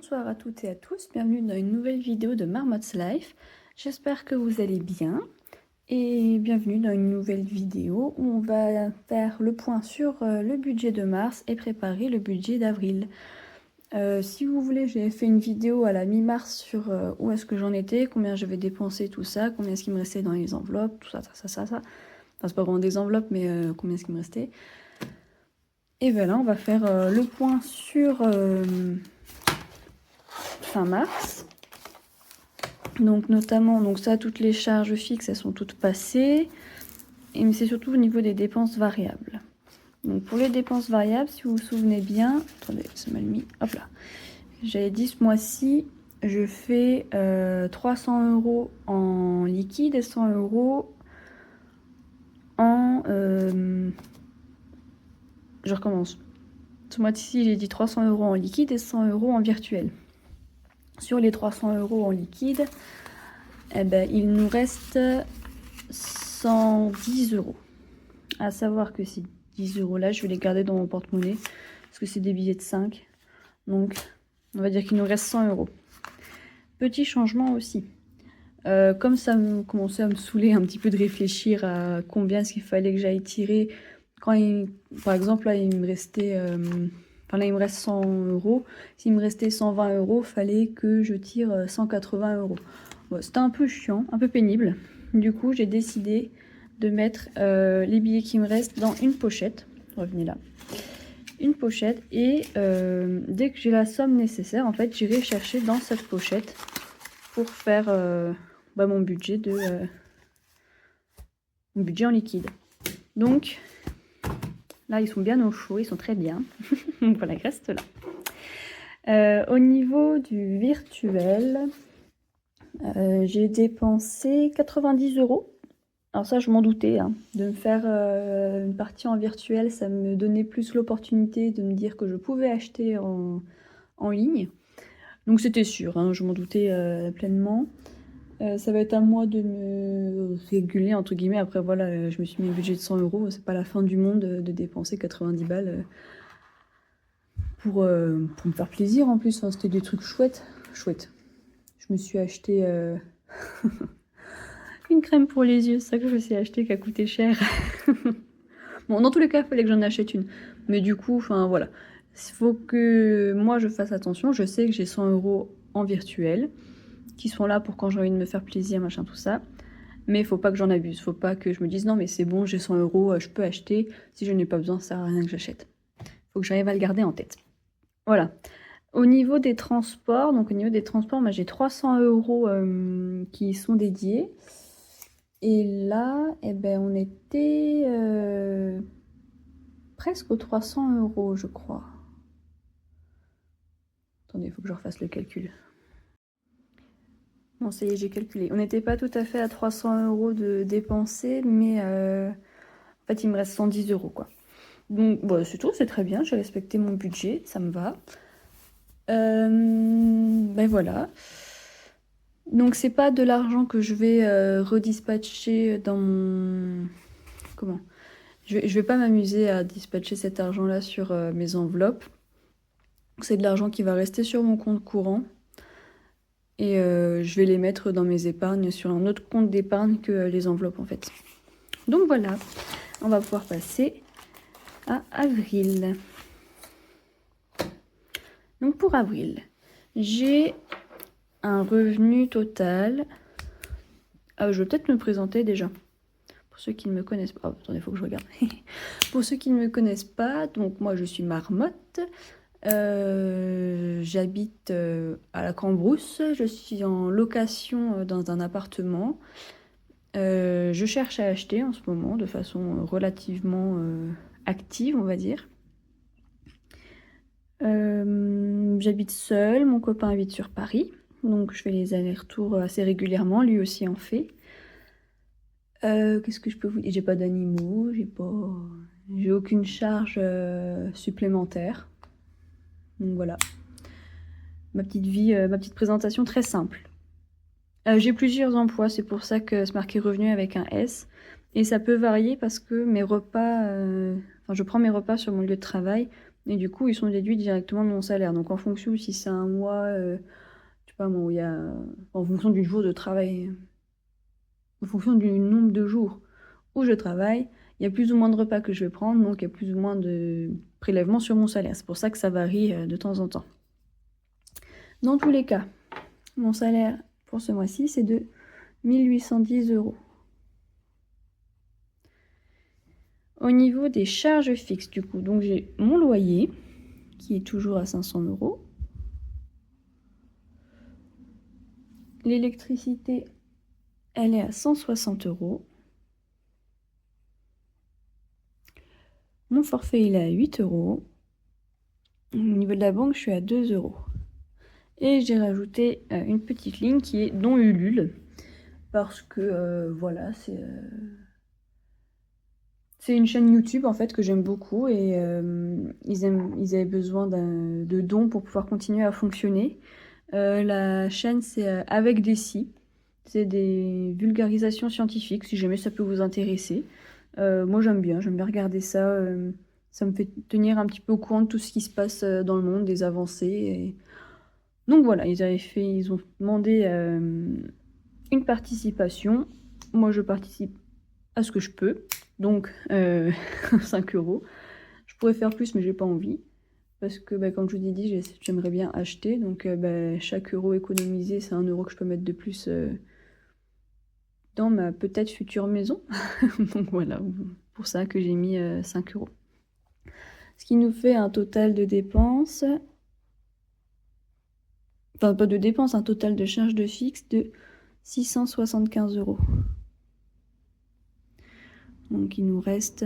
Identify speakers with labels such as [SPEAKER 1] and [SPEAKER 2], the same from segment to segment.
[SPEAKER 1] Bonsoir à toutes et à tous, bienvenue dans une nouvelle vidéo de Marmot's Life. J'espère que vous allez bien et bienvenue dans une nouvelle vidéo où on va faire le point sur le budget de mars et préparer le budget d'avril. Si vous voulez, j'ai fait une vidéo à la mi-mars sur où est-ce que j'en étais, combien j'avais dépensé, tout ça, combien est-ce qu'il me restait dans les enveloppes, tout ça. Enfin, c'est pas vraiment des enveloppes, mais combien est-ce qu'il me restait. Et voilà, on va faire le point sur fin mars. Donc notamment, donc ça, toutes les charges fixes, elles sont toutes passées. Et c'est surtout au niveau des dépenses variables. Donc pour les dépenses variables, si vous vous souvenez bien, attendez, c'est mal mis, hop là. J'avais dit ce mois-ci, je fais 300 € en liquide et 100 € en... je recommence. Ce mois-ci, j'ai dit 300 € en liquide et 100 € en virtuel. Sur les 300 € en liquide, eh ben, il nous reste 110 €. À savoir que ces 10 € là, je vais les garder dans mon porte-monnaie parce que c'est des billets de 5. Donc, on va dire qu'il nous reste 100 €. Petit changement aussi. Comme ça commençait à me saouler un petit peu de réfléchir à combien est-ce qu'il fallait que j'aille tirer. Par exemple, là, il me restait... là, il me reste 100 €. S'il me restait 120 €, fallait que je tire 180 €. Bon, c'était un peu chiant, un peu pénible. Du coup, j'ai décidé de mettre les billets qui me restent dans une pochette. Revenez là. Une pochette. Et dès que j'ai la somme nécessaire, en fait, j'irai chercher dans cette pochette pour faire mon budget mon budget en liquide. Donc... là, ils sont bien au chaud, ils sont très bien. Donc voilà, ils restent là. Au niveau du virtuel, j'ai dépensé 90 €. Alors ça, je m'en doutais. Hein. De me faire une partie en virtuel, ça me donnait plus l'opportunité de me dire que je pouvais acheter en ligne. Donc c'était sûr, hein, je m'en doutais pleinement. Ça va être à moi de me réguler, entre guillemets. Après, voilà, je me suis mis un budget de 100 €. C'est pas la fin du monde de dépenser 90 balles pour me faire plaisir en plus. Enfin, c'était des trucs chouettes. Je me suis acheté une crème pour les yeux. C'est ça que je me suis acheté qui a coûté cher. Bon, dans tous les cas, il fallait que j'en achète une. Mais du coup, enfin voilà. Il faut que moi je fasse attention. Je sais que j'ai 100 € en virtuel qui sont là pour quand j'ai envie de me faire plaisir, machin, tout ça. Mais il faut pas que j'en abuse. Faut pas que je me dise non, mais c'est bon, j'ai 100 €, je peux acheter. Si je n'ai pas besoin, ça sert à rien que j'achète. Faut que j'arrive à le garder en tête. Voilà. Au niveau des transports, moi j'ai 300 € qui sont dédiés. Et là, eh ben, on était presque aux 300 €, je crois. Attendez, il faut que je refasse le calcul. Bon, ça y est, j'ai calculé. On n'était pas tout à fait à 300 € de dépensés, mais en fait, il me reste 110 € quoi. Donc, bon, c'est tout, c'est très bien. J'ai respecté mon budget, ça me va. Ben voilà. Donc, c'est pas de l'argent que je vais redispatcher dans mon... Comment? Je vais pas m'amuser à dispatcher cet argent-là sur mes enveloppes. C'est de l'argent qui va rester sur mon compte courant. Et je vais les mettre dans mes épargnes sur un autre compte d'épargne que les enveloppes en fait. Donc voilà, on va pouvoir passer à avril. Donc pour avril, j'ai un revenu total. Je vais peut-être me présenter déjà. Pour ceux qui ne me connaissent pas. Oh, attendez, il faut que je regarde. Pour ceux qui ne me connaissent pas, donc moi je suis Marmotte. J'habite à la Cambrousse, je suis en location dans un appartement. Je cherche à acheter en ce moment de façon relativement active, on va dire. J'habite seule, mon copain habite sur Paris, donc je fais les allers-retours assez régulièrement, lui aussi en fait. Qu'est-ce que je peux vous dire? J'ai pas d'animaux, j'ai aucune charge supplémentaire. Donc voilà, ma petite vie, ma petite présentation très simple. J'ai plusieurs emplois, c'est pour ça que c'est marqué revenu avec un S. Et ça peut varier parce que mes repas, je prends mes repas sur mon lieu de travail. Et du coup, ils sont déduits directement de mon salaire. Donc en fonction si c'est un mois, je sais pas moi, où il y a, en fonction du jour de travail, en fonction du nombre de jours où je travaille, il y a plus ou moins de repas que je vais prendre, donc il y a plus ou moins de prélèvements sur mon salaire. C'est pour ça que ça varie de temps en temps. Dans tous les cas, mon salaire pour ce mois-ci, c'est de 1810 €. Au niveau des charges fixes, du coup, donc j'ai mon loyer, qui est toujours à 500 €. L'électricité, elle est à 160 €. Mon forfait, il est à 8 €. Au niveau de la banque, je suis à 2 €. Et j'ai rajouté une petite ligne qui est dont Ulule. Parce que, voilà, c'est une chaîne YouTube, en fait, que j'aime beaucoup. Et ils avaient besoin de dons pour pouvoir continuer à fonctionner. La chaîne, c'est Avec des si. C'est des vulgarisations scientifiques, si jamais ça peut vous intéresser. Moi, j'aime bien regarder ça. Ça me fait tenir un petit peu au courant de tout ce qui se passe dans le monde, des avancées. Et... Donc voilà, ils ont demandé une participation. Moi, je participe à ce que je peux. Donc, 5 €. Je pourrais faire plus, mais j'ai pas envie. Parce que, comme je vous ai dit, j'aimerais bien acheter. Donc, chaque euro économisé, c'est 1 € que je peux mettre de plus dans ma peut-être future maison. Donc voilà, pour ça que j'ai mis 5 €. Ce qui nous fait un total de dépenses, enfin pas de dépenses, un total de charges de fixe de 675 €. Donc il nous reste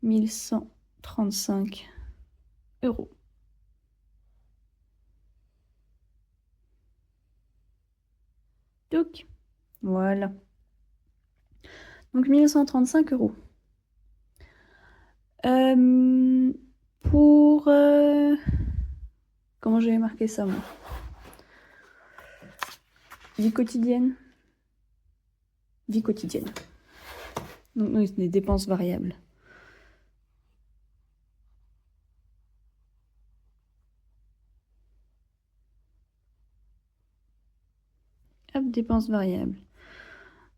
[SPEAKER 1] 1135 €. Donc voilà. Donc 1135 €. Pour... comment j'avais marqué ça, moi? Vie quotidienne. Vie quotidienne. Donc, c'est des dépenses variables. Hop, dépenses variables.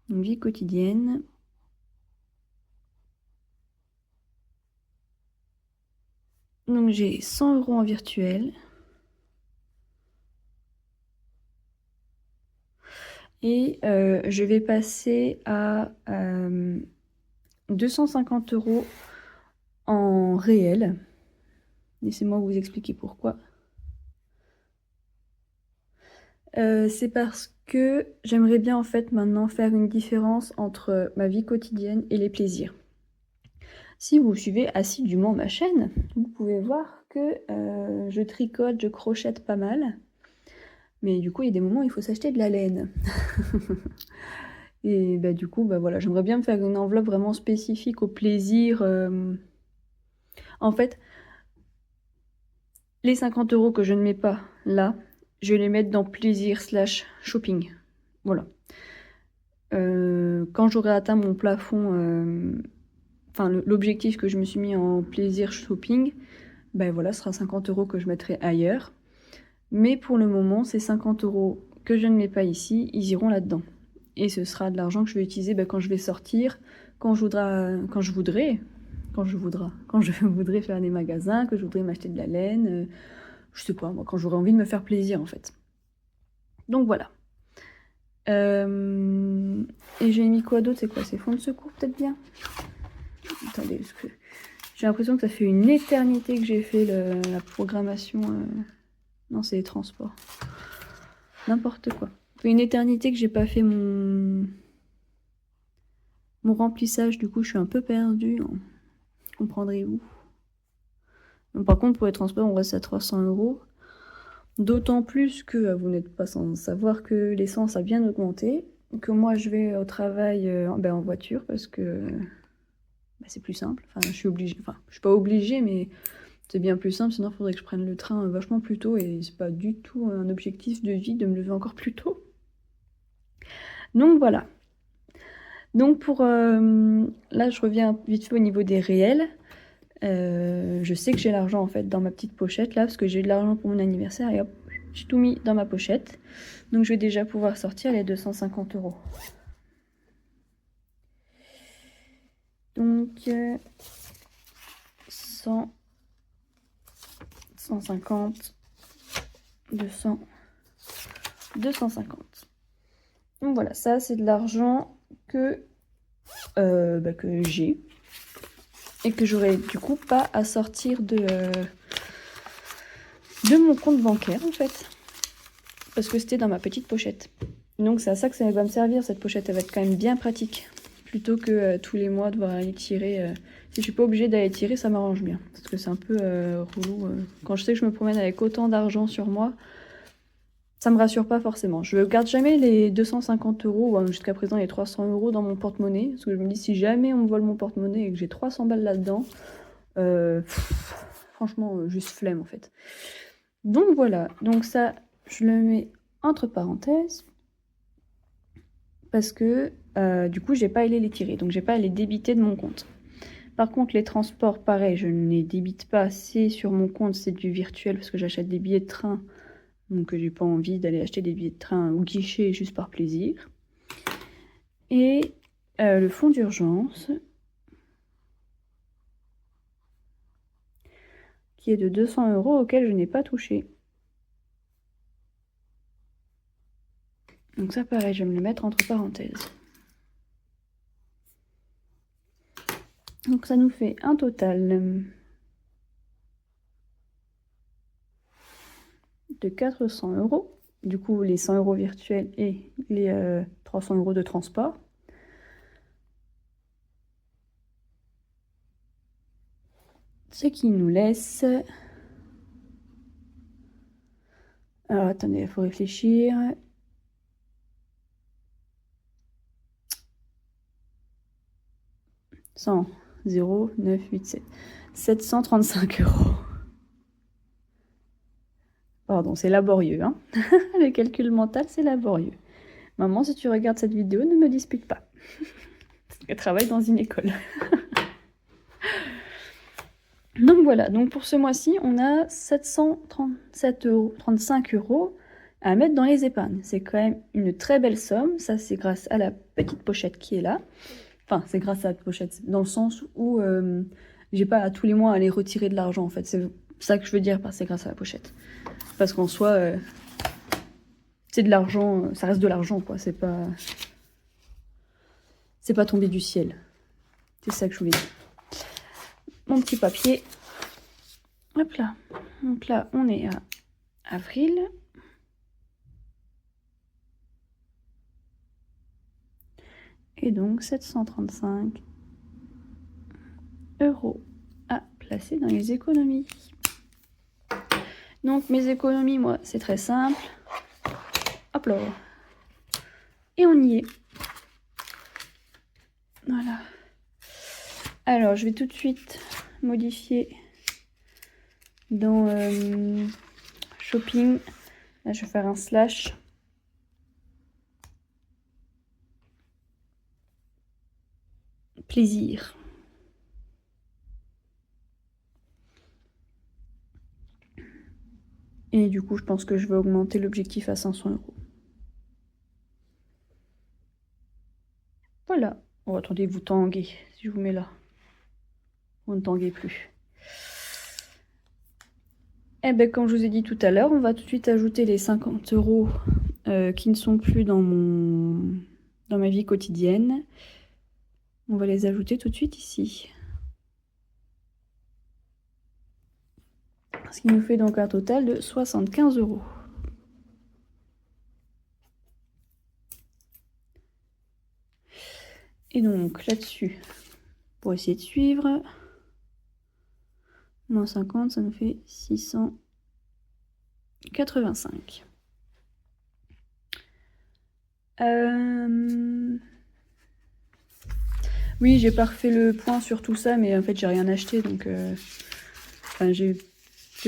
[SPEAKER 1] Donc, vie quotidienne. Donc, j'ai 100 € en virtuel. Et je vais passer à 250 € en réel. Laissez-moi vous expliquer pourquoi. C'est parce que j'aimerais bien en fait maintenant faire une différence entre ma vie quotidienne et les plaisirs. Si vous suivez assidûment ma chaîne, vous pouvez voir que je tricote, je crochette pas mal. Mais du coup, il y a des moments où il faut s'acheter de la laine. Et du coup, voilà, j'aimerais bien me faire une enveloppe vraiment spécifique au plaisir. En fait, les 50 € que je ne mets pas là, je vais les mettre dans plaisir / shopping. Voilà. Quand j'aurai atteint mon plafond, enfin l'objectif que je me suis mis en plaisir shopping, voilà, ce sera 50 € que je mettrai ailleurs. Mais pour le moment, ces 50 € que je ne mets pas ici, ils iront là-dedans. Et ce sera de l'argent que je vais utiliser quand je vais sortir, quand je voudrais faire des magasins, que je voudrais m'acheter de la laine, je sais pas, moi, quand j'aurai envie de me faire plaisir, en fait. Donc voilà. Et j'ai mis quoi d'autre? C'est quoi? C'est fonds de secours, peut-être bien? Attendez, parce que j'ai l'impression que ça fait une éternité que j'ai fait la programmation. Non, c'est les transports. N'importe quoi. Ça fait une éternité que j'ai pas fait mon remplissage. Du coup, je suis un peu perdue. Comprendrez-vous? Par contre, pour les transports, on reste à 300 €. D'autant plus que vous n'êtes pas sans savoir que l'essence a bien augmenté. Que moi, je vais au travail en voiture parce que c'est plus simple. Enfin, je suis obligée. Enfin, je suis pas obligée, mais c'est bien plus simple. Sinon, il faudrait que je prenne le train vachement plus tôt. Et c'est pas du tout un objectif de vie de me lever encore plus tôt. Donc voilà. Donc pour là, je reviens vite fait au niveau des réels. Je sais que j'ai l'argent en fait dans ma petite pochette là, parce que j'ai eu de l'argent pour mon anniversaire et hop, j'ai tout mis dans ma pochette. Donc je vais déjà pouvoir sortir les 250 €. Donc 100, 150, 200, 250. Donc voilà, ça c'est de l'argent que j'ai et que j'aurais du coup pas à sortir de mon compte bancaire en fait, parce que c'était dans ma petite pochette. Donc c'est à ça que ça va me servir, cette pochette. Elle va être quand même bien pratique, plutôt que tous les mois devoir aller tirer. Si je suis pas obligée d'aller tirer, ça m'arrange bien, parce que c'est un peu relou. Quand je sais que je me promène avec autant d'argent sur moi, ça me rassure pas forcément. Je garde jamais les 250 €, ou jusqu'à présent les 300 € dans mon porte-monnaie, parce que je me dis si jamais on me vole mon porte-monnaie et que j'ai 300 balles là-dedans, franchement, juste flemme en fait. Donc voilà, donc ça, je le mets entre parenthèses, parce que du coup, j'ai pas à aller les tirer, donc j'ai pas à les débiter de mon compte. Par contre, les transports, pareil, je ne les débite pas, c'est sur mon compte, c'est du virtuel, parce que j'achète des billets de train, donc j'ai pas envie d'aller acheter des billets de train au guichet juste par plaisir. Et le fonds d'urgence, qui est de 200 € auquel je n'ai pas touché. Donc ça, pareil, je vais me le mettre entre parenthèses. Donc ça nous fait un total de 400 €. Du coup, les 100 € virtuels et les 300 € de transport. Ce qui nous laisse... Alors attendez, il faut réfléchir. « 100, 0, 9, 8, 7. 735 €. Pardon, c'est laborieux, hein. Le calcul mental, c'est laborieux. Maman, si tu regardes cette vidéo, ne me dispute pas. Elle travaille dans une école. Donc voilà, donc pour ce mois-ci, on a 737,35 € à mettre dans les épargnes. C'est quand même une très belle somme. Ça, c'est grâce à la petite pochette qui est là. Enfin, c'est grâce à la pochette, dans le sens où j'ai pas à tous les mois à aller retirer de l'argent, en fait. C'est ça que je veux dire par c'est grâce à la pochette. Parce qu'en soi, c'est de l'argent, ça reste de l'argent, quoi. C'est pas tombé du ciel. C'est ça que je voulais dire. Mon petit papier. Hop là. Donc là, on est à avril. Et donc 735 € à placer dans les économies. Donc mes économies, moi, c'est très simple. Hop là. Et on y est. Voilà. Alors, je vais tout de suite modifier dans shopping. Là, je vais faire un slash. Plaisir. Et du coup, je pense que je vais augmenter l'objectif à 500 €. Voilà. Oh, attendez, vous tanguez, si je vous mets là. Vous ne tanguez plus. Eh bien, comme je vous ai dit tout à l'heure, on va tout de suite ajouter les 50 € qui ne sont plus dans ma vie quotidienne. On va les ajouter tout de suite ici. Ce qui nous fait donc un total de 75 €. Et donc là-dessus, pour essayer de suivre, moins 50, ça nous fait 685. Oui, j'ai pas refait le point sur tout ça, mais en fait j'ai rien acheté, donc j'ai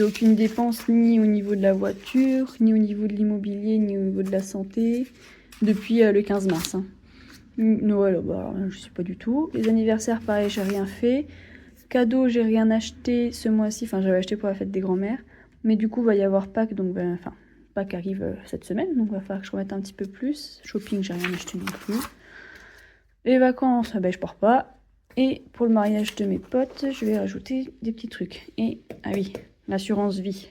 [SPEAKER 1] aucune dépense ni au niveau de la voiture, ni au niveau de l'immobilier, ni au niveau de la santé depuis le 15 mars. Hein. Noël, bah, je sais pas du tout. Les anniversaires, pareil, j'ai rien fait. Cadeaux, j'ai rien acheté ce mois-ci. Enfin, j'avais acheté pour la fête des grands-mères. Mais du coup, il va y avoir Pâques, donc enfin, Pâques arrive cette semaine, donc il va falloir que je remette un petit peu plus. Shopping, j'ai rien acheté non plus. Les vacances, ben, je pars pas. Et pour le mariage de mes potes, je vais rajouter des petits trucs. Et, ah oui, l'assurance vie.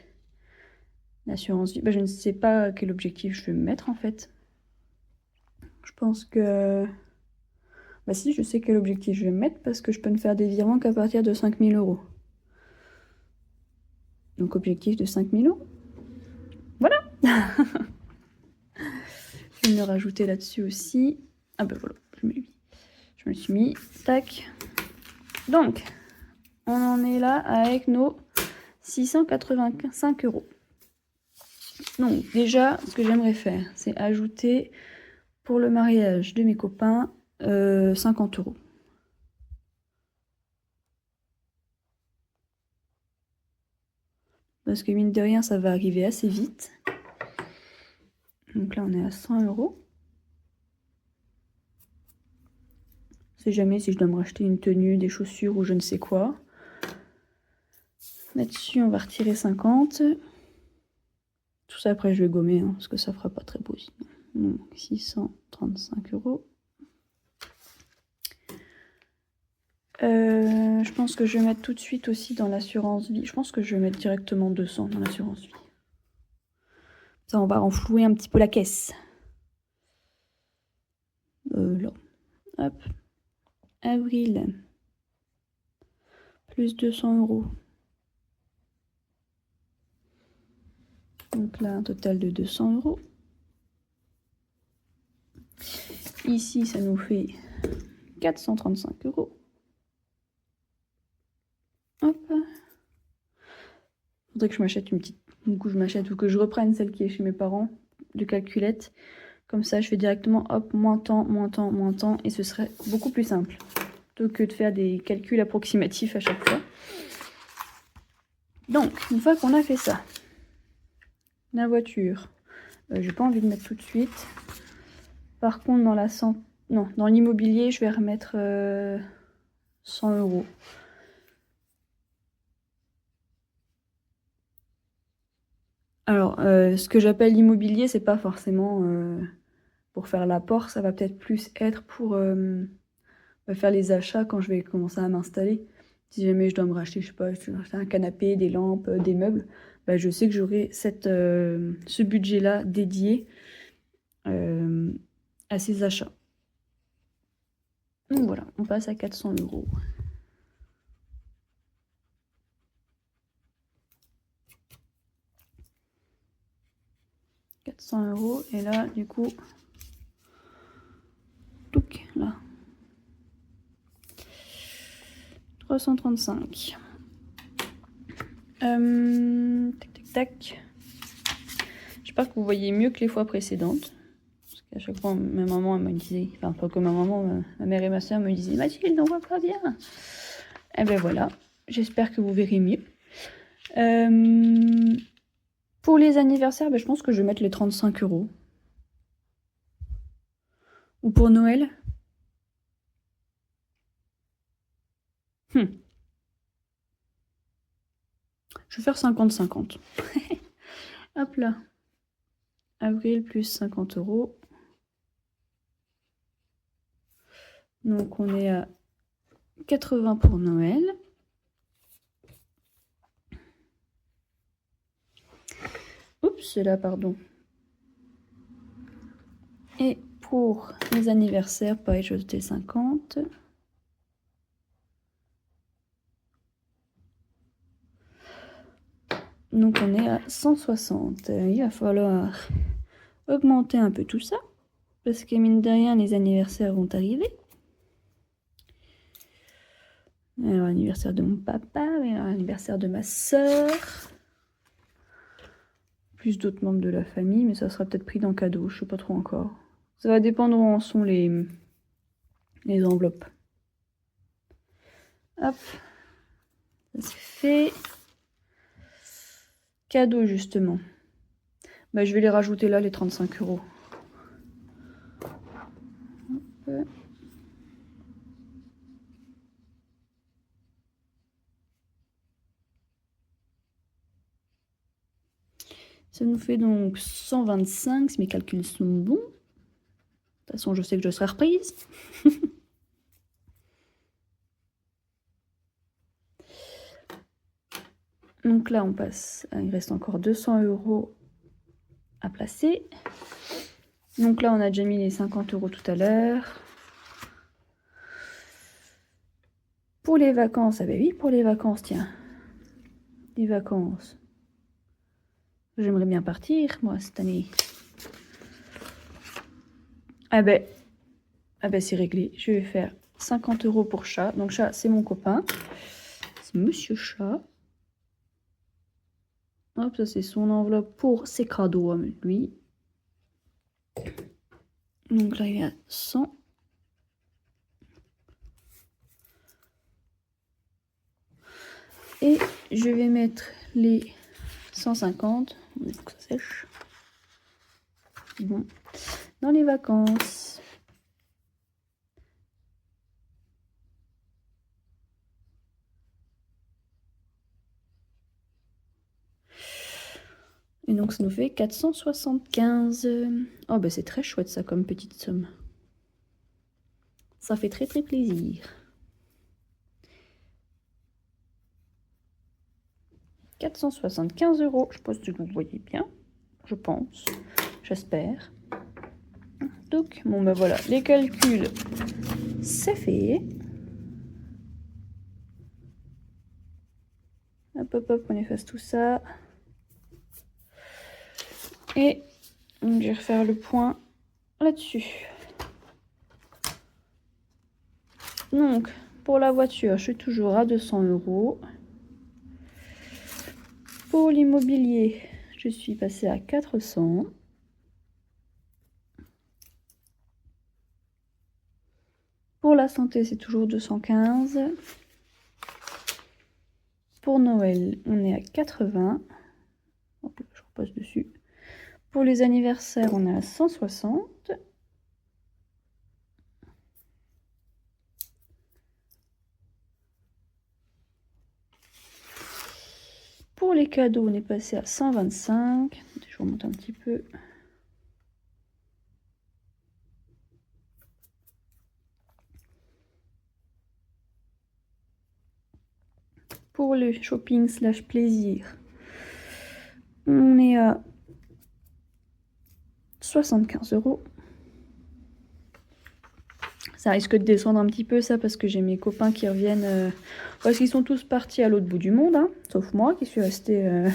[SPEAKER 1] L'assurance vie, ben, je ne sais pas quel objectif je vais me mettre en fait. Je pense que... Bah si, je sais quel objectif je vais me mettre parce que je peux ne faire des virements qu'à partir de 5 000 euros. Donc objectif de 5 000 euros. Voilà. Je vais me le rajouter là-dessus aussi. Ah ben voilà, je me le suis mis. Tac. Donc, on en est là avec nos 685 euros. Donc déjà, ce que j'aimerais faire, c'est ajouter pour le mariage de mes copains 50 euros. Parce que mine de rien, ça va arriver assez vite. Donc là, on est à 100 euros. C'est jamais si je dois me racheter une tenue, des chaussures ou je ne sais quoi. Là-dessus, on va retirer 50. Tout ça, après, je vais gommer, hein, parce que ça fera pas très beau sinon. Donc, 635 euros. Je pense que je vais mettre tout de suite aussi dans l'assurance vie. Je pense que je vais mettre directement 200 dans l'assurance vie. Ça, on va renflouer un petit peu la caisse. Là. Hop. Avril. Plus 200 euros. Donc là, un total de 200 euros. Ici, ça nous fait 435 euros. Hop. Faudrait que je m'achète une petite... Du coup, je m'achète ou que je reprenne celle qui est chez mes parents de calculette. Comme ça, je fais directement, hop, moins temps, moins temps, moins temps. Et ce serait beaucoup plus simple. Plutôt que de faire des calculs approximatifs à chaque fois. Donc, une fois qu'on a fait ça, la voiture, j'ai pas envie de mettre tout de suite. Par contre, dans la non, dans l'immobilier, je vais remettre 100 euros. Alors, ce que j'appelle l'immobilier, c'est pas forcément pour faire l'apport, ça va peut-être plus être pour faire les achats quand je vais commencer à m'installer. Si jamais je dois me racheter, je sais pas, je dois acheter un canapé, des lampes, des meubles, bah, je sais que j'aurai ce budget-là dédié à ces achats. Donc voilà, on passe à 400 euros. €, et là, du coup, touc, là. 335. Tac, tac, tac. J'espère que vous voyez mieux que les fois précédentes. Parce qu'à chaque fois, ma maman, elle me disait... Enfin, pas que ma maman, ma mère et ma soeur me disaient « Mathilde, on voit pas bien !» Et ben voilà, j'espère que vous verrez mieux. Pour les anniversaires, ben, je pense que je vais mettre les 35 euros. Ou pour Noël. Je vais faire 50-50. Hop là. Avril plus 50 euros. Donc on est à 80 pour Noël. Oups, là, pardon. Et pour les anniversaires, pareil, je vais ajouter 50. Donc on est à 160. Il va falloir augmenter un peu tout ça. Parce que mine de rien, les anniversaires vont arriver. Alors, l'anniversaire de mon papa, l'anniversaire de ma soeur. Plus d'autres membres de la famille, mais ça sera peut-être pris dans cadeau, je sais pas trop encore. Ça va dépendre où en sont les enveloppes. Hop, ça c'est fait. Cadeau justement. Bah, je vais les rajouter là, les 35 euros. Ça nous fait donc 125, si mes calculs sont bons. De toute façon, je sais que je serai reprise. Donc là, on passe, il reste encore 200 € à placer. Donc là, on a déjà mis les 50 € tout à l'heure. Pour les vacances, ah ben oui, pour les vacances, tiens. Les vacances. J'aimerais bien partir, moi, cette année. Ah ben c'est réglé. Je vais faire 50 € pour chat. Donc chat, c'est mon copain. C'est Monsieur Chat. Hop, ça c'est son enveloppe pour ses cadeaux à lui. Donc là, il y a 100. Et je vais mettre les 150. Il faut que ça sèche. Bon. Dans les vacances. Et donc ça nous fait 475. Oh ben c'est très chouette ça comme petite somme. Ça fait très très plaisir. 475 €. Je pense que vous voyez bien. Je pense. J'espère. Donc, bon ben voilà. Les calculs, c'est fait. Hop hop hop, on efface tout ça. Et donc, je vais refaire le point là-dessus. Donc, pour la voiture, je suis toujours à 200 €. Pour l'immobilier, je suis passée à 400. Pour la santé, c'est toujours 215. Pour Noël, on est à 80. Hop, je repasse dessus. Pour les anniversaires, on est à 160. Pour les cadeaux, on est passé à 125. Je remonte un petit peu. Pour le shopping / plaisir, on est à 75 €. Ça risque de descendre un petit peu ça parce que j'ai mes copains qui reviennent parce qu'ils sont tous partis à l'autre bout du monde, hein, sauf moi qui suis restée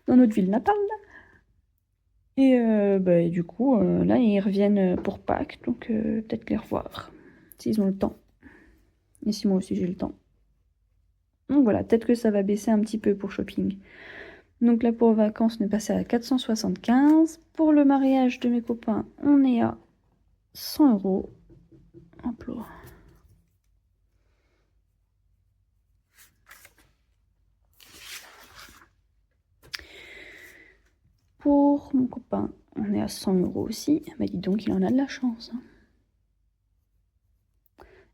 [SPEAKER 1] dans notre ville natale. Et du coup là ils reviennent pour Pâques, donc peut-être les revoir s'ils ont le temps. Et si moi aussi j'ai le temps. Donc voilà, peut-être que ça va baisser un petit peu pour shopping. Donc là pour vacances on est passé à 475. Pour le mariage de mes copains on est à 100 €. Emploi. Pour mon copain, on est à 100 € aussi. Bah dis donc, il en a de la chance. Hein.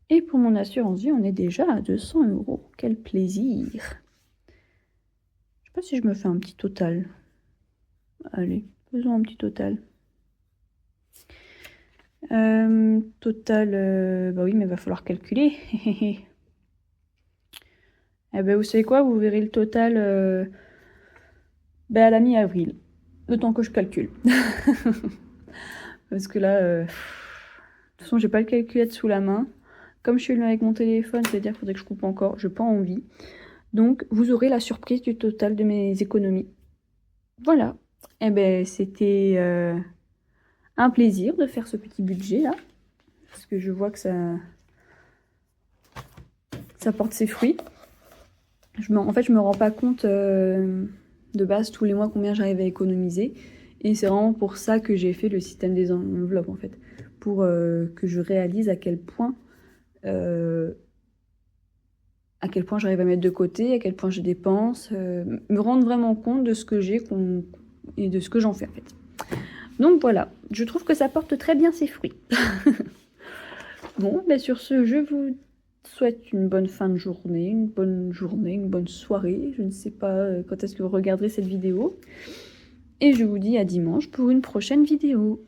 [SPEAKER 1] Et pour mon assurance vie, on est déjà à 200 €. Quel plaisir. Je sais pas si je me fais un petit total. Allez, faisons un petit total. Total, bah oui, mais il va falloir calculer. Eh ben, vous savez quoi, vous verrez le total à la mi-avril. Le temps que je calcule. Parce que là, de toute façon, j'ai pas le calculette sous la main. Comme je suis là avec mon téléphone, c'est-à-dire qu'il faudrait que je coupe encore. J'ai pas envie. Donc, vous aurez la surprise du total de mes économies. Voilà. Eh ben, c'était un plaisir de faire ce petit budget là. Parce que je vois que ça porte ses fruits. En fait, je me rends pas compte de base tous les mois combien j'arrive à économiser. Et c'est vraiment pour ça que j'ai fait le système des enveloppes en fait. Pour que je réalise à quel point j'arrive à mettre de côté, à quel point je dépense, me rendre vraiment compte de ce que j'ai et de ce que j'en fais en fait. Donc voilà, je trouve que ça porte très bien ses fruits. Bon, ben sur ce, je vous souhaite une bonne fin de journée, une bonne soirée. Je ne sais pas quand est-ce que vous regarderez cette vidéo. Et je vous dis à dimanche pour une prochaine vidéo.